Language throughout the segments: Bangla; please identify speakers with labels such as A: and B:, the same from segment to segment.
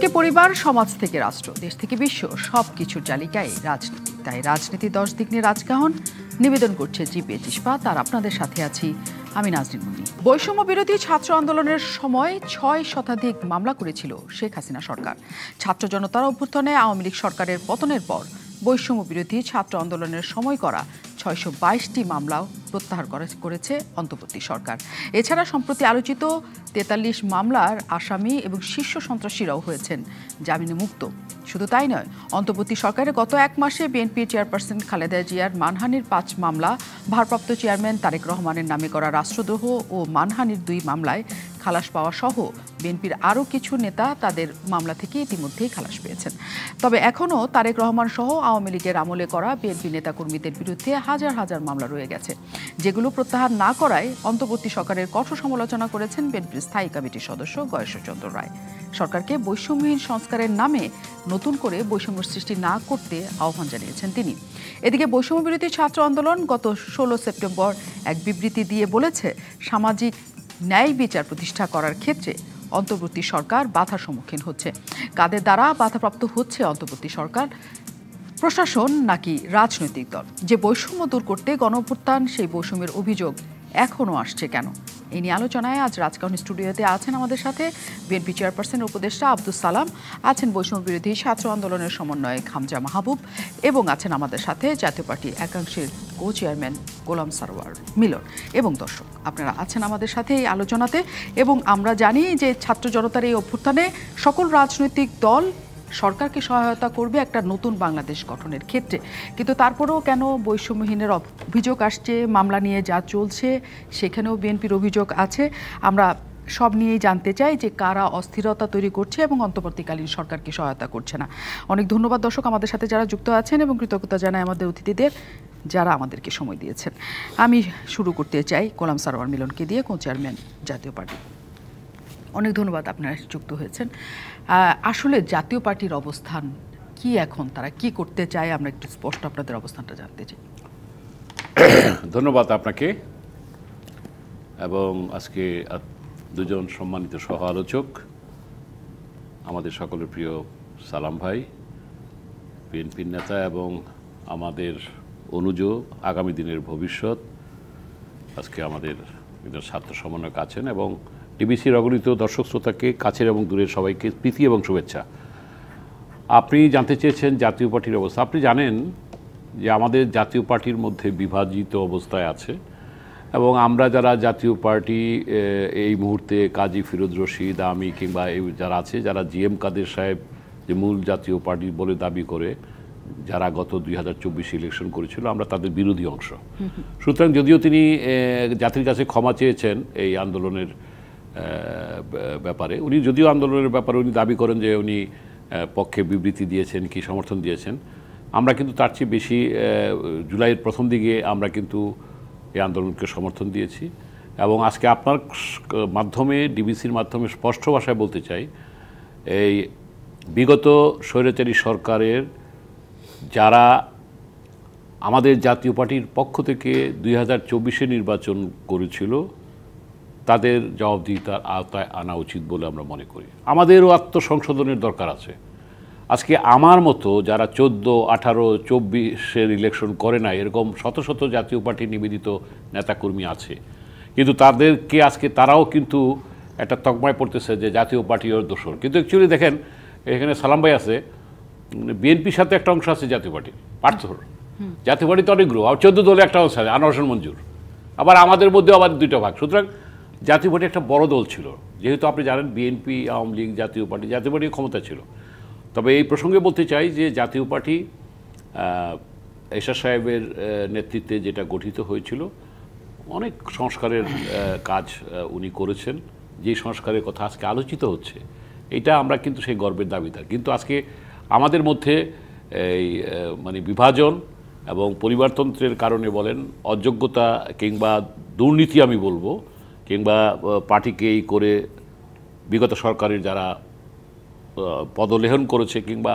A: থেকে পরিবার, সমাজ থেকে রাষ্ট্র, দেশ থেকে বিশ্ব, সবকিছুর তালিকায় রাজনীতি। তাই রাজনীতি 10 দিক নিয়ে রাজকাহন নিবেদন করছে জিপিএচ ইস্পাত। আর আপনাদের সাথে আছি আমি নাজনীন মুন্নি। বৈষম্য বিরোধী ছাত্র আন্দোলনের সময় 6 শতাধিক মামলা করেছিল শেখ হাসিনা সরকার। ছাত্র জনতার অভ্যুত্থানে আওয়ামী লীগ সরকারের পতনের পর বৈষম্য বিরোধী ছাত্র আন্দোলনের সময় করা 622টি মামলাও প্রত্যাহার করেছে অন্তর্বর্তী সরকার। এছাড়া সম্প্রতি আলোচিত 43 মামলার আসামি এবং শীর্ষ সন্ত্রাসীরাও হয়েছেন জামিনে মুক্ত। শুধু তাই নয়, অন্তর্বর্তী সরকারের গত 1 মাসে বিএনপি চেয়ারপারসন খালেদা জিয়ার মানহানির 5 মামলা, ভারপ্রাপ্ত চেয়ারম্যান তারেক রহমানের নামে করা রাষ্ট্রদ্রোহ ও মানহানির 2 মামলায় খালাস পাওয়া সহ বিএনপির আরও কিছু নেতা তাদের মামলা থেকে ইতিমধ্যেই খালাস পেয়েছেন। তবে এখনও তারেক রহমান সহ আওয়ামী লীগের আমলে করা বিএনপি নেতাকর্মীদের বিরুদ্ধে হাজার হাজার মামলা রয়ে গেছে, যেগুলো প্রত্যাহার না করায় অন্তর্বর্তী সরকারের কঠোর সমালোচনা করেছেন বিএনপির স্থায়ী কমিটির সদস্য গয়েশ্বরচন্দ্র রায়। সরকারকে বৈষম্যহীন সংস্কারের নামে নতুন করে বৈষম্য সৃষ্টি না করতে আহ্বান জানিয়েছেন তিনি। এদিকে বৈষম্য বিরোধী ছাত্র আন্দোলন গত 16 সেপ্টেম্বর এক বিবৃতি দিয়ে বলেছে, সামাজিক ন্যায় বিচার প্রতিষ্ঠা করার ক্ষেত্রে অন্তর্বর্তী সরকার বাধার সম্মুখীন হচ্ছে। কাদের দ্বারা বাধাপ্রাপ্ত হচ্ছে অন্তর্বর্তী সরকার, প্রশাসন নাকি রাজনৈতিক দল? যে বৈষম্য দূর করতে গণঅভ্যুত্থান, সেই বৈষম্যের অভিযোগ এখনও আসছে কেন? এই নিয়ে আলোচনায় আজ রাজকাহন স্টুডিওতে আছেন আমাদের সাথে বিএনপি চেয়ারপারসনের উপদেষ্টা আব্দুস সালাম, আছেন বৈষম্য বিরোধী ছাত্র আন্দোলনের সমন্বয়ক হামজা মাহবুব এবং আছেন আমাদের সাথে জাতীয় পার্টি একাংশের কো চেয়ারম্যান গোলাম সারোয়ার মিলন। এবং দর্শক, আপনারা আছেন আমাদের সাথে এই আলোচনাতে। এবং আমরা জানি যে ছাত্র জনতার এই অভ্যুত্থানে সকল রাজনৈতিক দল সরকারকে সহায়তা করবে একটা নতুন বাংলাদেশ গঠনের ক্ষেত্রে, কিন্তু তারপরেও কেন বৈষম্যহীনের অভিযোগ আসছে? মামলা নিয়ে যা চলছে সেখানেও বিএনপির অভিযোগ আছে। আমরা সব নিয়েই জানতে চাই যে কারা অস্থিরতা তৈরি করছে এবং অন্তর্বর্তীকালীন সরকারকে সহায়তা করছে না। অনেক ধন্যবাদ দর্শক আমাদের সাথে যারা যুক্ত আছেন এবং কৃতজ্ঞতা জানাই আমাদের অতিথিদের যারা আমাদেরকে সময় দিয়েছেন। আমি শুরু করতে চাই গোলাম সারোয়ার মিলনকে দিয়ে, কো চেয়ারম্যান জাতীয় পার্টি। অনেক ধন্যবাদ আপনারা যুক্ত হয়েছেন। আসলে জাতীয় পার্টির অবস্থান কি এখন, তারা কি করতে চায়, আমরা একটু স্পষ্ট আপনাদের অবস্থানটা জানতে চাই।
B: ধন্যবাদ আপনাকে এবং আজকে দুজন সম্মানিত সহ আলোচক, আমাদের সকলের প্রিয় সালাম ভাই, বিএনপির নেতা এবং আমাদের অনুজ আগামী দিনের ভবিষ্যৎ, আজকে আমাদের ছাত্র সমন্বয়ক আছেন এবং ডিবিসির অগণিত দর্শক শ্রোতাকে কাছের এবং দূরের সবাইকে প্রীতি এবং শুভেচ্ছা। আপনি জানতে চেয়েছেন জাতীয় পার্টির অবস্থা। আপনি জানেন যে আমাদের জাতীয় পার্টির মধ্যে বিভাজিত অবস্থায় আছে এবং আমরা যারা জাতীয় পার্টি এই মুহূর্তে কাজী ফিরোজ রশিদ, আমি কিংবা এই যারা আছে, যারা জিএম কাদের সাহেব যে মূল জাতীয় পার্টি বলে দাবি করে, যারা গত 2024 ইলেকশন করেছিল, আমরা তাদের বিরোধী অংশ। সুতরাং যদিও তিনি জাতির কাছে ক্ষমা চেয়েছেন এই আন্দোলনের ব্যাপারে, উনি যদিও আন্দোলনের ব্যাপারে উনি দাবি করেন যে উনি পক্ষে বিবৃতি দিয়েছেন কি সমর্থন দিয়েছেন, আমরা কিন্তু তার চেয়ে বেশি জুলাইয়ের প্রথম দিকে আমরা কিন্তু এই আন্দোলনকে সমর্থন দিয়েছি। এবং আজকে আপনার মাধ্যমে, ডিবিসির মাধ্যমে স্পষ্ট ভাষায় বলতে চাই, এই বিগত স্বৈরাচারী সরকারের যারা আমাদের জাতীয় পার্টির পক্ষ থেকে 2024 নির্বাচন করেছিল, তাদের জবাবদিহিতার আওতায় আনা উচিত বলে আমরা মনে করি। আমাদেরও আত্মসংশোধনের দরকার আছে। আজকে আমার মতো যারা 14, 18, 24 ইলেকশন করে না, এরকম শত শত জাতীয় পার্টি নিবেদিত নেতাকর্মী আছে, কিন্তু তাদেরকে আজকে তারাও কিন্তু একটা তকমায় পড়তেছে যে জাতীয় পার্টির দোষর। কিন্তু অ্যাকচুয়ালি দেখেন, এখানে সালাম ভাই আছে, বিএনপির সাথে একটা অংশ আছে জাতীয় পার্টির, পার্থর জাতীয় পার্টিতে অনেক গ্রুপ, আর 14 দলে একটা অংশ আছে আনোয়ার হোসেন মঞ্জুর, আবার আমাদের মধ্যেও আবার 2টা ভাগ। সুতরাং জাতীয় পার্টি একটা বড় দল ছিল, যেহেতু আপনি জানেন বিএনপি, আওয়ামী লীগ, জাতীয় পার্টি ক্ষমতা ছিল। তবে এই প্রসঙ্গে বলতে চাই যে জাতীয় পার্টি এরশাদ সাহেবের নেতৃত্বে যেটা গঠিত হয়েছিল, অনেক সংস্কারের কাজ উনি করেছেন। যে সংস্কারের কথা আজকে আলোচিত হচ্ছে, এটা আমরা কিন্তু সেই গর্বের দাবিদার। কিন্তু আজকে আমাদের মধ্যে এই বিভাজন এবং পরিবারতন্ত্রের কারণে বলেন, অযোগ্যতা কিংবা দুর্নীতি আমি বলবো, কিংবা পার্টিকে এই করে বিগত সরকারের যারা পদলেহন করেছে কিংবা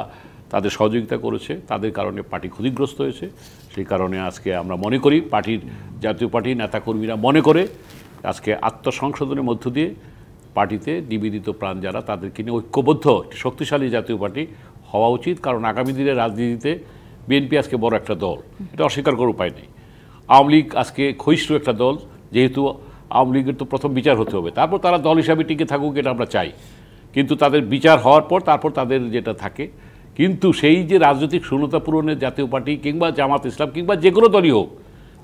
B: তাদের সহযোগিতা করেছে, তাদের কারণে পার্টি ক্ষতিগ্রস্ত হয়েছে। সেই কারণে আজকে আমরা মনে করি, জাতীয় পার্টির নেতাকর্মীরা মনে করে আজকে আত্মসংশোধনের মধ্য দিয়ে পার্টিতে নিবেদিত প্রাণ যারা, তাদেরকে নিয়ে ঐক্যবদ্ধ একটি শক্তিশালী জাতীয় পার্টি হওয়া উচিত। কারণ আগামী দিনের রাজনীতিতে বিএনপি আজকে বড় একটা দল, এটা অস্বীকার করার উপায় নেই। আওয়ামী লীগ আজকে ক্ষয়িষ্ণু একটা দল, যেহেতু আওয়ামী লীগের তো প্রথম বিচার হতে হবে, তারপর তারা দল হিসাবে টিকে থাকুক, এটা আমরা চাই। কিন্তু তাদের বিচার হওয়ার পর তারপর তাদের যেটা থাকে, কিন্তু সেই যে রাজনৈতিক শূন্যতা পূরণের জাতীয় পার্টি কিংবা জামাত ইসলাম কিংবা যে কোনো দলই হোক,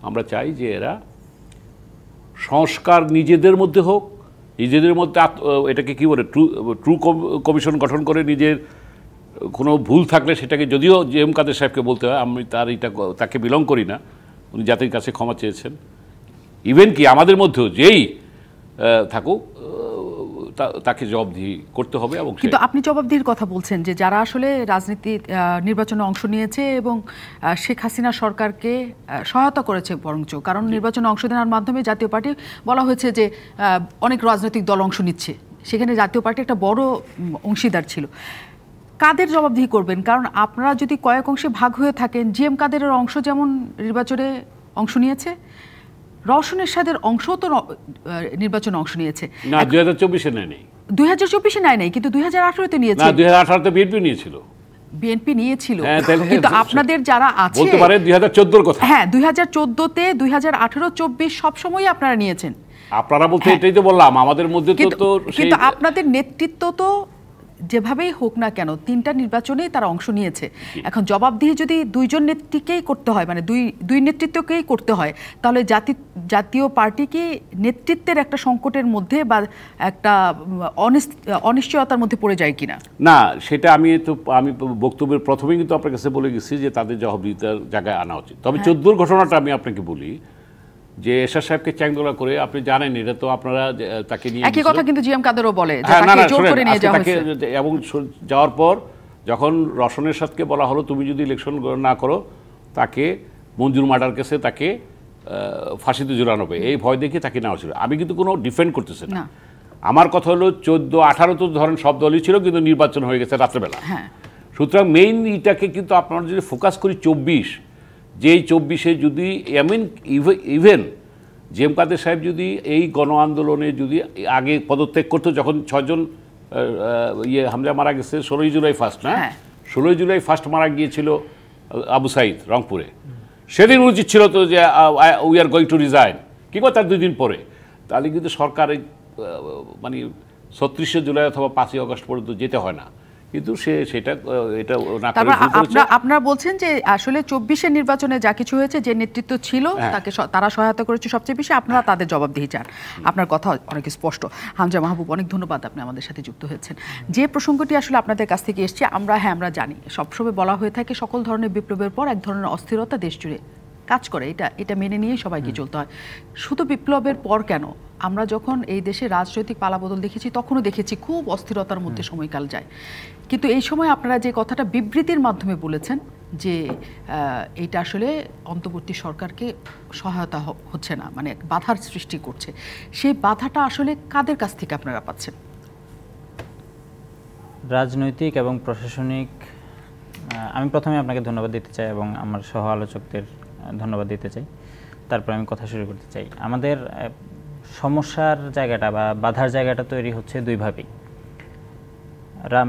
B: আমরা চাই যে এরা সংস্কার নিজেদের মধ্যে হোক, নিজেদের মধ্যে এটাকে কী বলে ট্রু কমিশন গঠন করে নিজের কোনো ভুল থাকলে সেটাকে, যদিও জেএম কাদের সাহেবকে বলতে হয়, আমি তাকে বিলং করি না, উনি জাতির কাছে ক্ষমা চেয়েছেন। ইভেন কি আমাদের মধ্যেও যেই থাকুক তাকে জবাবদিহি করতে হবে। এবং
A: কিন্তু আপনি জবাবদিহির কথা বলছেন যে যারা আসলে রাজনীতি নির্বাচনে অংশ নিয়েছে এবং শেখ হাসিনা সরকারকে সহায়তা করেছে বরঞ্চ, কারণ নির্বাচনে অংশ নেওয়ার মাধ্যমে জাতীয় পার্টি বলা হয়েছে যে অনেক রাজনৈতিক দল অংশ নিচ্ছে, সেখানে জাতীয় পার্টি একটা বড় অংশীদার ছিল। কাদের জবাবদিহি করবেন? কারণ আপনারা যদি কয়েক অংশে ভাগ হয়ে থাকেন, জিএম কাদেরের অংশ যেমন নির্বাচনে অংশ নিয়েছে, রওশন এরশাদের অংশও তো নির্বাচনে অংশ নিয়েছে।
B: না, 2024-এ নেয়নি।
A: 2024-এ নেয় নাই, কিন্তু 2018-তে নিয়েছে।
B: না, 2018-তে বিএনপি নিয়েছিল।
A: বিএনপি নিয়েছিল, কিন্তু আপনাদের যারা আছে
B: বলতে পারে 2014-এর কথা।
A: হ্যাঁ, 2014-তে, 2018, 24 সব সময়ই আপনারা নিয়েছেন।
B: আপনারা বলতে এটাই তো বললাম, আমাদের মধ্যে তো
A: কিন্তু আপনাদের নেতৃত্ব তো যেভাবেই হোক না কেন 3টা নির্বাচনেই তারা অংশ নিয়েছে। এখন জবাবদিহি যদি দুইজন নেত্রীকেই করতে হয়, মানে দুই নেতৃত্বকেই করতে হয়, তাহলে জাতীয় পার্টি কি নেতৃত্বের একটা সংকটের মধ্যে বা একটা অনিশ্চয়তার মধ্যে পড়ে যায় কিনা?
B: না, সেটা আমি বক্তব্যের প্রথমেই কিন্তু আপনার কাছে বলে গেছি যে তাদের জবাবদিহিতার জায়গায় আনা উচিত। তবে 14-র ঘটনাটা আমি আপনাকে বলি যে এরশাদ সাহেবকে চ্যাংদোলা করে, আপনি জানেন এটা তো, আপনারা তাকে নিয়ে
A: একই কথা কিন্তু জিএম কাদেরও বলে যে
B: হ্যাঁ,
A: তাকে জোর করে নিয়ে যাওয়া হয়েছে।
B: এবং যাওয়ার পর যখন রওশন এরশাদকে বলা হলো তুমি যদি ইলেকশন না করো তাকে মঞ্জুর মার্ডার কেসে তাকে ফাঁসিতে ঝুলানো হবে, এই ভয় দেখে তাকে নেওয়া ছিল। আমি কিন্তু কোনো ডিফেন্ড করতেছি না, আমার কথা হলো 14-18 তো ধরেন সব দলই ছিল, কিন্তু নির্বাচন হয়ে গেছে রাত্রেবেলা। সুতরাং মেইন ইটাকে কিন্তু আপনারা যদি ফোকাস করি 24, যেই 24-এ যদি ইভেন জেএম কাদের সাহেব যদি এই গণ আন্দোলনে যদি আগে পদত্যাগ করতো, যখন 6 জন হামজা মারা গেছে 16ই জুলাই ফার্স্ট, না 16ই জুলাই ফার্স্ট মারা গিয়েছিল আবু সাইদ রংপুরে, সেদিন উচিত ছিল তো যে we are going to resign, কিংবা তার 2 দিন পরে, তাহলে কিন্তু সরকার মানে 36শে জুলাই অথবা 5ই আগস্ট পর্যন্ত যেতে হয় না। কিন্তু সেটা এটা না করে
A: আপনারা বলছেন যে আসলে 24-এর নির্বাচনে যা কিছু হয়েছে, যে নেতৃত্ব ছিল তাকে তারা সহায়তা করেছে সবচেয়ে বেশি, আপনারা তাদের জবাবদিহি চান। আপনার কথা অনেক স্পষ্ট। হামজা মাহবুব, অনেক ধন্যবাদ, আপনি আমাদের সাথে যুক্ত হয়েছেন। যে প্রসঙ্গটি আসলে আপনাদের কাছ থেকে এসছে, আমরা জানি সবসময় বলা হয়ে থাকে সকল ধরনের বিপ্লবের পর এক ধরনের অস্থিরতা দেশ জুড়ে কাজ করে, এটা মেনে নিয়েই সবাইকে চলতে হয়। শুধু বিপ্লবের পর কেন, আমরা যখন এই দেশে রাজনৈতিক পালাবদল দেখেছি তখনও দেখেছি খুব অস্থিরতার মধ্যে সময়কাল যায়। কিন্তু এই সময় আপনারা যে কথাটা বিবৃতির মাধ্যমে বলেছেন যে এটা আসলে অন্তর্বর্তী সরকারকে সহায়তা হচ্ছে না, মানে বাধার সৃষ্টি করছে, সেই বাধাটা আসলে কাদের কাছ থেকে আপনারা পাচ্ছেন?
C: রাজনৈতিক এবং প্রশাসনিক, আমি প্রথমে আপনাকে ধন্যবাদ দিতে চাই এবং আমার সহ আলোচকদের ধন্যবাদ দিতে চাই, তারপর আমি কথা শুরু করতে চাই। আমাদের সমস্যার জায়গাটা বা বাধার জায়গাটা তৈরি হচ্ছে দুইভাবেই,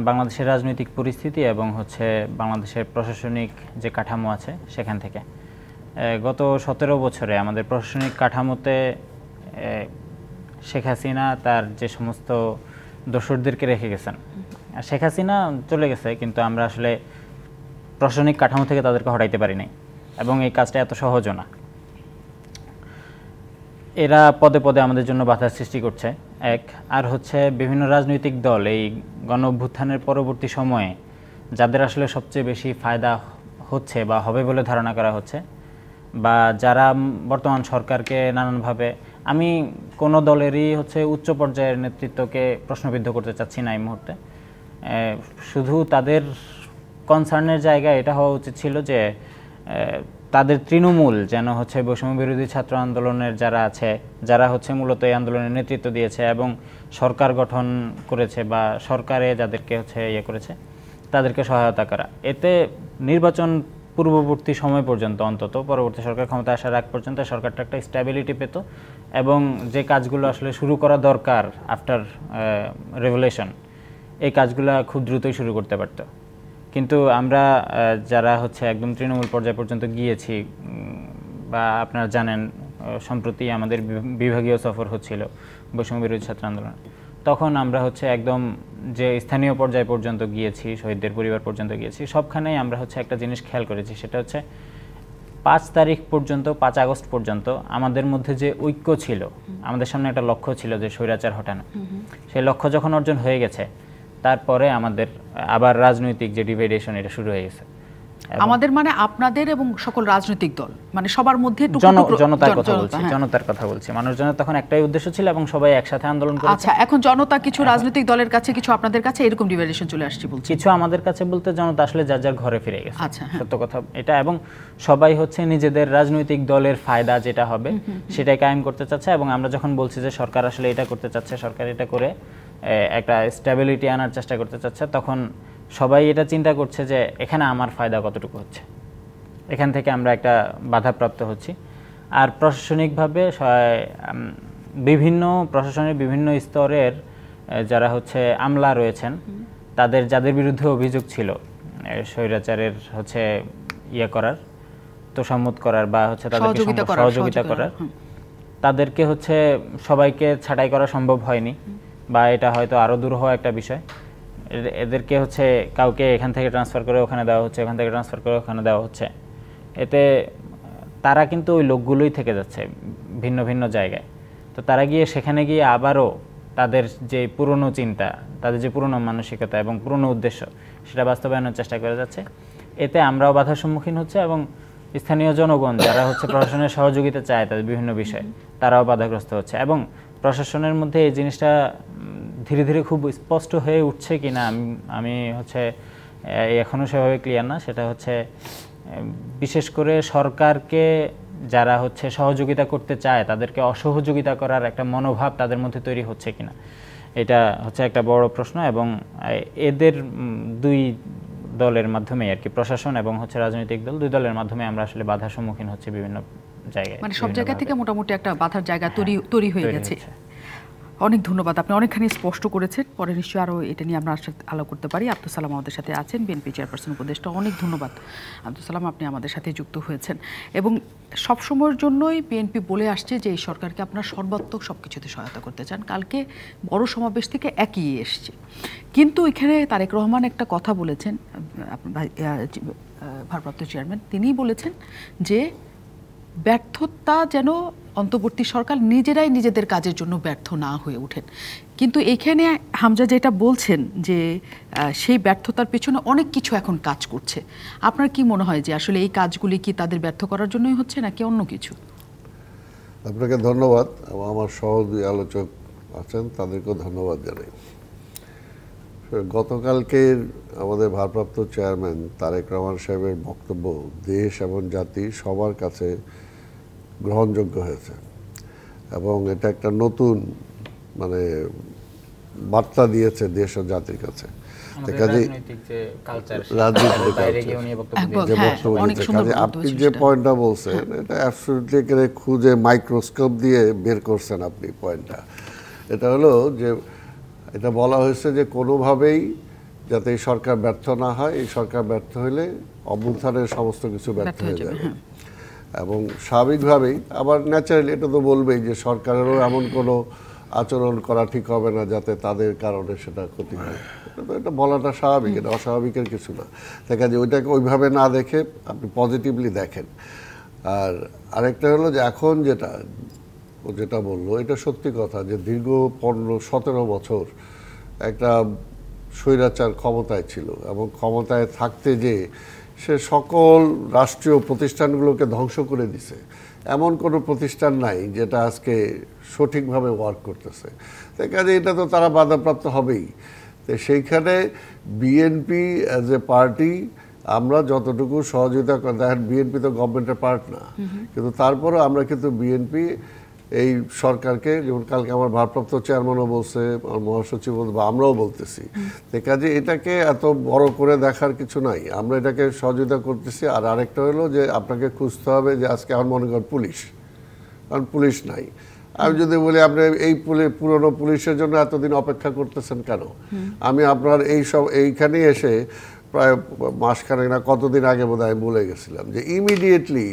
C: বাংলাদেশের রাজনৈতিক পরিস্থিতি এবং হচ্ছে বাংলাদেশের প্রশাসনিক যে কাঠামো আছে সেখান থেকে। গত 17 বছরে আমাদের প্রশাসনিক কাঠামোতে শেখ হাসিনা তার যে সমস্ত দোসরদেরকে রেখে গেছেন। শেখ হাসিনা চলে গেছে, কিন্তু আমরা আসলে প্রশাসনিক কাঠামো থেকে তাদেরকে হটাইতে পারি নাই, এবং এই কাজটা এত সহজও না। এরা পদে পদে আমাদের জন্য বাধার সৃষ্টি করছে, এক। আর হচ্ছে বিভিন্ন রাজনৈতিক দল এই গণ অভ্যুত্থানের পরবর্তী সময়ে যাদের আসলে সবচেয়ে বেশি ফায়দা হচ্ছে বা হবে বলে ধারণা করা হচ্ছে, বা যারা বর্তমান সরকারকে নানানভাবে, আমি কোনো দলেরই হচ্ছে উচ্চ পর্যায়ের নেতৃত্বকে প্রশ্নবিদ্ধ করতে চাচ্ছি না এই মুহূর্তে, শুধু তাদের কনসার্নের জায়গায় এটা হওয়া উচিত ছিল যে তাদের তৃণমূল যেন হচ্ছে বৈষম্য বিরোধী ছাত্র আন্দোলনের যারা আছে, যারা হচ্ছে মূলত এই আন্দোলনের নেতৃত্ব দিয়েছে এবং সরকার গঠন করেছে বা সরকারে যাদেরকে হচ্ছে করেছে, তাদেরকে সহায়তা করা। এতে নির্বাচন পূর্ববর্তী সময় পর্যন্ত, অন্তত পরবর্তী সরকার ক্ষমতা আসার আগ পর্যন্ত সরকারটা একটা স্ট্যাবিলিটি পেত এবং যে কাজগুলো আসলে শুরু করা দরকার আফটার রেভলিউশন, এই কাজগুলো খুব দ্রুতই শুরু করতে পারত। কিন্তু আমরা যারা হচ্ছে একদম তৃণমূল পর্যায় পর্যন্ত গিয়েছি, বা আপনারা জানেন সম্প্রতি আমাদের বিভাগীয় সফর হচ্ছিল বৈষম্য বিরোধী ছাত্র আন্দোলন, তখন আমরা হচ্ছে একদম যে স্থানীয় পর্যায় পর্যন্ত গিয়েছি, শহীদদের পরিবার পর্যন্ত গিয়েছি, সবখানেই আমরা হচ্ছে একটা জিনিস খেয়াল করেছি, সেটা হচ্ছে 5 তারিখ পর্যন্ত, 5 আগস্ট পর্যন্ত আমাদের মধ্যে যে ঐক্য ছিল, আমাদের সামনে একটা লক্ষ্য ছিল যে স্বৈরাচার হটানো, সেই লক্ষ্য যখন অর্জন হয়ে গেছে তারপরে আমাদের আবার রাজনৈতিক যে ডিভাইডেশন এটা শুরু হয়ে গেছে।
A: আমাদের মানে আপনাদের এবং সকল রাজনৈতিক দল, মানে সবার মধ্যে
C: জনতার কথা বলছি, জনতার কথা বলছি। মানুষজনের তখন একটাই উদ্দেশ্য ছিল এবং সবাই একসাথে আন্দোলন করেছে।
A: আচ্ছা, এখন জনতা কিছু রাজনৈতিক দলের কাছে, কিছু আপনাদের কাছে, এরকম ডিভাইডেশন চলে আসছে বলছি।
C: কিছু আমাদের কাছে বলতে জনতা আসলে যার যার ঘরে ফিরে গেছে।
A: আচ্ছা,
C: সত্য কথা এটা। এবং সবাই হচ্ছে নিজেদের রাজনৈতিক দলের ফায়দা যেটা হবে সেটাই কায়েম করতে চাচ্ছে। এবং আমরা যখন বলছি যে সরকার আসলে এটা করতে চাচ্ছে, সরকার এটা করে একটা স্ট্যাবিলিটি আনার চেষ্টা করতে চাচ্ছে, তখন সবাই এটা চিন্তা করছে যে এখানে আমার ফায়দা কতটুকু হচ্ছে, এখান থেকে আমরা একটা বাধাপ্রাপ্ত হচ্ছি। আর প্রশাসনিকভাবে প্রশাসনের বিভিন্ন স্তরের যারা হচ্ছে আমলা রয়েছেন, যাদের বিরুদ্ধে অভিযোগ ছিল স্বৈরাচারের হচ্ছে করার, তোষামোদ করার বা হচ্ছে তাদেরকে সহযোগিতা করার, তাদেরকে হচ্ছে সবাইকে ছাঁটাই করা সম্ভব হয়নি, বা এটা হয়তো আরও দূর হওয়া একটা বিষয়। এদেরকে হচ্ছে কাউকে এখান থেকে ট্রান্সফার করে ওখানে দেওয়া হচ্ছে, ওখান থেকে ট্রান্সফার করে ওখানে দেওয়া হচ্ছে। এতে তারা কিন্তু ওই লোকগুলোই থেকে যাচ্ছে ভিন্ন ভিন্ন জায়গায়। তো তারা গিয়ে সেখানে গিয়ে আবারও তাদের যে পুরনো চিন্তা, তাদের যে পুরনো মানসিকতা এবং পুরনো উদ্দেশ্য, সেটা বাস্তবায়নের চেষ্টা করে যাচ্ছে। এতে আমরাও বাধার সম্মুখীন হচ্ছে এবং স্থানীয় জনগণ যারা হচ্ছে প্রশাসনের সহযোগিতা চায় তাদের বিভিন্ন বিষয়ে, তারাও বাধাগ্রস্ত হচ্ছে। এবং প্রশাসনের মধ্যে এই জিনিসটা ধীরে ধীরে খুব স্পষ্ট হয়ে উঠছে কিনা আমি হচ্ছে এখনও সেভাবে ক্লিয়ার না। সেটা হচ্ছে বিশেষ করে সরকারকে যারা হচ্ছে সহযোগিতা করতে চায় তাদেরকে অসহযোগিতা করার একটা মনোভাব তাদের মধ্যে তৈরি হচ্ছে কিনা, এটা হচ্ছে একটা বড় প্রশ্ন। এবং এদের দুই দলের মাধ্যমে আর কি, প্রশাসন এবং হচ্ছে রাজনৈতিক দল, দুই দলের মাধ্যমে আমরা আসলে বাধার সম্মুখীন হচ্ছে বিভিন্ন জায়গায়,
A: মানে সব জায়গা থেকে মোটামুটি একটা বাধার জায়গা তৈরি হয়ে গেছে। অনেক ধন্যবাদ, আপনি অনেকখানি স্পষ্ট করেছেন। পরে নিশ্চয়ই আরও এটা নিয়ে আমরা আলোচনা করতে পারি। আব্দুল সালাম আমাদের সাথে আছেন, বিএনপি চেয়ারপারসন উপদেষ্টা। অনেক ধন্যবাদ আব্দুল সালাম, আপনি আমাদের সাথে যুক্ত হয়েছেন। এবং সবসময়ের জন্যই বিএনপি বলে আসছে যে এই সরকারকে আপনার সর্বাত্মক সব কিছুতে সহায়তা করতে চান। কালকে বড় সমাবেশ থেকে একই এসছে, কিন্তু এখানে তারেক রহমান একটা কথা বলেছেন, ভারপ্রাপ্ত চেয়ারম্যান, তিনিই বলেছেন যে ব্যর্থতা যেন অন্তর্বর্তী সরকার নিজেরাই নিজেদের কাজের জন্য ব্যর্থ না হয়ে ওঠেন। কিন্তু এখানে হামজা যেটা বলছেন যে সেই ব্যর্থতার পেছনে অনেক কিছু এখন কাজ করছে, আপনার কি মনে হয় যে আসলে এই কাজগুলি কি তাদের ব্যর্থ করার জন্যই হচ্ছে নাকি অন্য কিছু?
D: আপনাকে ধন্যবাদ এবং আমার সহযোগী আলোচক আছেন তাদেরকেও ধন্যবাদ জানাই। গতকালকের আমাদের ভারপ্রাপ্ত চেয়ারম্যান তারেক রহমান সাহেবের বক্তব্য দেশ এবং জাতি সবার কাছে গ্রহণযোগ্য হয়েছে এবং এটা একটা নতুন মানে বার্তা দিয়েছে দেশ ও জাতির কাছে। আপনি যে পয়েন্টটা বলছেন এটা অ্যাবসলিউটলি খুঁজে মাইক্রোস্কোপ দিয়ে বের করছেন আপনি পয়েন্টটা। এটা হলো যে এটা বলা হয়েছে যে কোনোভাবেই যাতে এই সরকার ব্যর্থ না হয়, এই সরকার ব্যর্থ হলে অভ্যুত্থানের সমস্ত কিছু ব্যর্থ হয়ে যাবে। এবং স্বাভাবিকভাবেই আবার ন্যাচারালি এটা তো বলবেই যে সরকারেরও এমন কোনো আচরণ করা ঠিক হবে না যাতে তাদের কারণে সেটা ক্ষতি হয়। এটা বলাটা স্বাভাবিক, এটা অস্বাভাবিকের কিছু না। দেখা যায় ওইটাকে ওইভাবে না দেখে আপনি পজিটিভলি দেখেন। আর আরেকটা হলো যে এখন যেটা বললো এটা সত্যি কথা যে দীর্ঘ 15-17 বছর একটা স্বৈরাচার ক্ষমতায় ছিল এবং ক্ষমতায় থাকতে যে সে সকল রাষ্ট্রীয় প্রতিষ্ঠানগুলোকে ধ্বংস করে দিছে। এমন কোনো প্রতিষ্ঠান নাই যেটা আজকে সঠিকভাবে ওয়ার্ক করতেছে। তাই কাজে এটা তো তারা বাধাপ্রাপ্ত হবেই। তো সেইখানে বিএনপি অ্যাজ এ পার্টি আমরা যতটুকু সহযোগিতা দেখেন, বিএনপি তো গভর্নমেন্টের পার্ট না, কিন্তু তারপরে আমরা কিন্তু বিএনপি এই সরকারকে, যেমন কালকে আমার ভারপ্রাপ্ত চেয়ারম্যানও বলছে, আমার মহাসচিব বা আমরাও বলতেছি, কাজে এটাকে এত বড় করে দেখার কিছু নাই, আমরা এটাকে সহযোগিতা করতেছি। আর আরেকটা হলো যে আপনাকে খুঁজতে হবে যে আজকে আমার মনে করেন পুলিশ, কারণ পুলিশ নাই। আমি যদি বলি আপনি এই পুরনো পুলিশের জন্য এতদিন অপেক্ষা করতেছেন কেন? আমি আপনার এইখানে এসে প্রায় মাসখানেক না কতদিন আগে বোধহয় আমি বলে গেছিলাম যে ইমিডিয়েটলি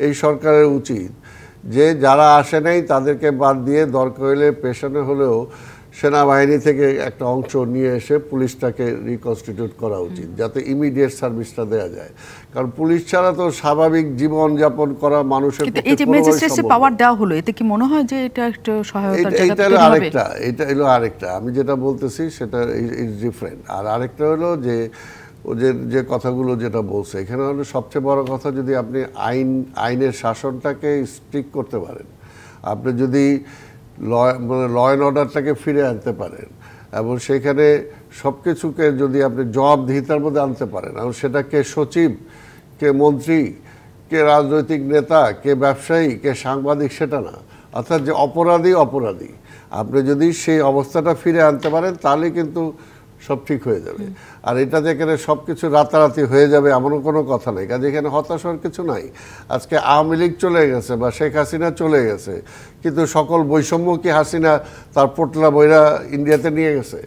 D: এই সরকারের উচিত যে যারা আসে নাই তাদেরকে বাদ দিয়ে দরকার হলে পেশনে হলেও সেনাবাহিনী থেকে একটা অংশ নিয়ে এসে পুলিশটাকে রিকনস্টিটিউট করা উচিত, যাতে ইমিডিয়েট সার্ভিসটা দেওয়া যায়। কারণ পুলিশ ছাড়া তো স্বাভাবিক জীবন যাপন করা মানুষের
A: এই যে ম্যাজিস্ট্রেটস পাওয়ার দেওয়া হলো, এতে কি মনে হয় যে এটা একটা সহায়তার জায়গা তৈরি হবে?
D: এটা হলো আরেকটা, আমি যেটা বলতেছি সেটা ইজ ডিফারেন্ট। আর আরেকটা হলো যে যে কথাগুলো যেটা বলছে এখানে হলো সবচেয়ে বড় কথা, যদি আপনি আইনের শাসনটাকে স্ট্রিক্ট করতে পারেন, আপনি যদি ল অ্যান্ড অর্ডারটাকে ফিরে আনতে পারেন এবং সেখানে সব কিছুকে যদি আপনি জবাবদিহিতার মধ্যে আনতে পারেন, এবং সেটা কে সচিব, কে মন্ত্রী, কে রাজনৈতিক নেতা, কে ব্যবসায়ী, কে সাংবাদিক, সেটা না, অর্থাৎ যে অপরাধী আপনি যদি সেই অবস্থাটা ফিরে আনতে পারেন তাহলে কিন্তু সব ঠিক হয়ে যাবে। আর এটা যেখানে সব কিছু রাতারাতি হয়ে যাবে এমনও কোনো কথা নেই, কাজে এখানে হতাশ হওয়ার কিছু নাই। আজকে আওয়ামী লীগ চলে গেছে বা শেখ হাসিনা চলে গেছে, কিন্তু সকল বৈষম্য কি হাসিনা তার পোটলা বইরা ইন্ডিয়াতে নিয়ে গেছে?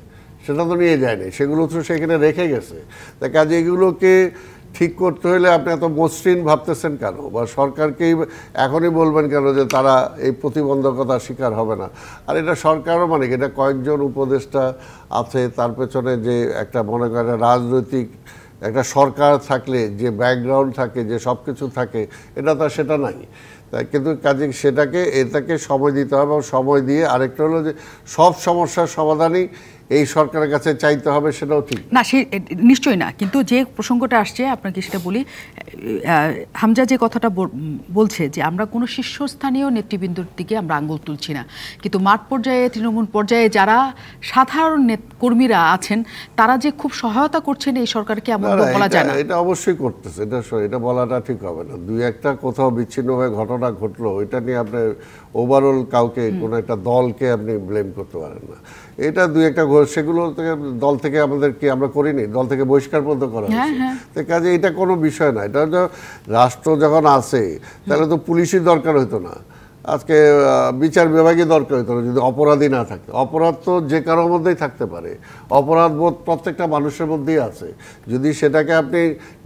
D: সেটা তো নিয়ে যায়নি, সেগুলো তো সেখানে রেখে গেছে। তা কাজে এগুলোকে ঠিক করতে হলে আপনি এত মসৃণ ভাবতেছেন কেন, বা সরকারকেই এখনই বলবেন কেন যে তারা এই প্রতিবন্ধকতার শিকার হবে না? আর এটা সরকারও মানে এটা কয়েকজন উপদেষ্টা আছে, তার পেছনে যে একটা মনে করেন রাজনৈতিক একটা সরকার থাকলে যে ব্যাকগ্রাউন্ড থাকে, যে সব কিছু থাকে, এটা তো সেটা নাই। তাই কিন্তু কাজে এটাকে সময় দিতে হবে, এবং সময় দিয়ে আরেকটা হলো যে সব সমস্যার সমাধানই এই সরকারের কাছে চাইতে হবে, সেটাও ঠিক
A: না, সে নিশ্চয়ই না। কিন্তু যে প্রসঙ্গটা আসছে আপনাকে সেটা বলি, হামজা যে কথাটা বলছে যে আমরা কোনো শীর্ষস্থানীয় নেতৃবৃন্দর দিকে আমরা আঙ্গুল তুলছি না, কিন্তু মাঠ পর্যায়ে, তৃণমূল পর্যায়ে যারা সাধারণ কর্মীরা আছেন তারা যে খুব সহায়তা করছেন এই সরকারকে, এমন বলা যায় না।
D: এটা অবশ্যই করতেছে, এটা বলাটা ঠিক হবে না। দুই একটা কোথাও বিচ্ছিন্নভাবে ঘটনা ঘটলো, এটা নিয়ে আপনি ওভারঅল কাউকে, কোনো একটা দলকে আপনি ব্লেম করতে পারেন না। এটা দুই একটা সেগুলো থেকে দল থেকে আমরা করিনি, দল থেকে বহিষ্কার পর্যন্ত করা হয়েছে। তো কাজে এটা কোনো বিষয় না। এটা রাষ্ট্র যখন আছে তাহলে তো পুলিশই দরকার হতো না, আজকে বিচার বিভাগই দরকার হতো না যদি অপরাধী না থাকে। অপরাধ তো যে কারোর মধ্যেই থাকতে পারে, অপরাধ বোধ প্রত্যেকটা মানুষের মধ্যেই আছে। যদি সেটাকে আপনি